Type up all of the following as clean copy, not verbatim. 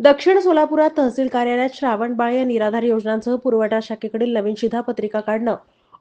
दक्षिण सोलापुरात तहसील कार्यालयात श्रावणबाळ या निराधार योजनांसह पुरवठा शाखेकडील नवीन शिधापत्रिका काढणं,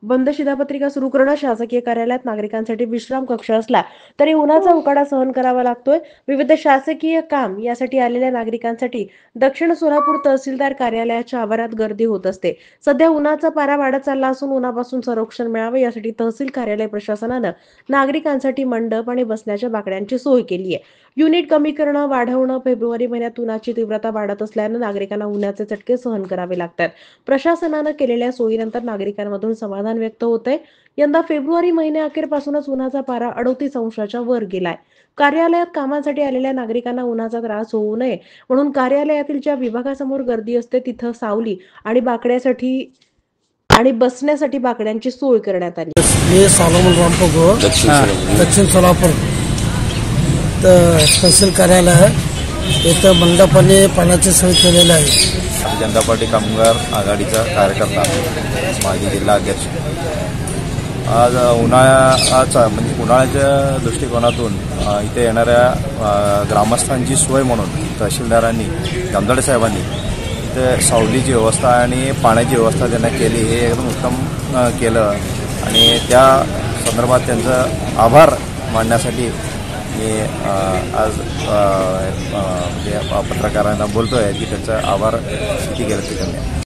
बंद शिधापत्रिका सुरू करणं, शासकीय कार्यालयात नागरिकांसाठी विश्राम कक्ष असला तरी उन्हाचा उकाडा सहन करावा लागतोय. विविध शासकीय काम यासाठी आलेल्या नागरिकांसाठी दक्षिण सोलापूर तहसीलदार कार्यालयाच्या आवारात गर्दी होत असते. सध्या उन्हाचा पारा वाढत चालला असून उन्हापासून संरक्षण मिळावे यासाठी तहसील कार्यालय प्रशासनानं नागरिकांसाठी मंडप आणि बसण्याच्या बाकड्यांची सोय केली आहे. युनिट कमी करणं, वाढवणं, फेब्रुवारी महिन्यात उन्हाची तीव्रता वाढत असल्यानं नागरिकांना उन्हाचे चटके सहन करावे लागतात. प्रशासनानं केलेल्या सोयीनंतर नागरिकांमधून समाधान व्यक्त होतंय. यंदा फेब्रुवारी महिन्याअखेरपासूनच उन्हाचा पारा 38 अंशाच्या वर गेलाय. कार्यालयात कामासाठी आलेल्या नागरिकांना उन्हाचा त्रास होऊ नये म्हणून कार्यालयातील ज्या विभागासमोर गर्दी असते तिथं सावली आणि बाकड्यासाठी आणि बसण्यासाठी बाकड्यांची सोय करण्यात आली. ये सोलोमन रामपगो दक्षिण सोलापूर तहसील कार्यालय आहे. इथं मंडपाने पाण्याची सोय केलेली आहे. भारतीय जनता पार्टी कामगार आघाडीचा कार्यकर्ता, माजी जिल्हा अध्यक्ष. आज उन्हाळ्याच्या दृष्टिकोनातून इथे येणाऱ्या ग्रामस्थांची सोय म्हणून तहसीलदारांनी, जमदाडे साहेबांनी इथे सावलीची व्यवस्था आणि पाण्याची व्यवस्था त्यांना केली. हे एकदम उत्तम केलं आणि त्या संदर्भात त्यांचं आभार मानण्यासाठी मी आज पत्रकारांना बोलतोय की त्यांचा आभार किती केलं ते त्यांनी.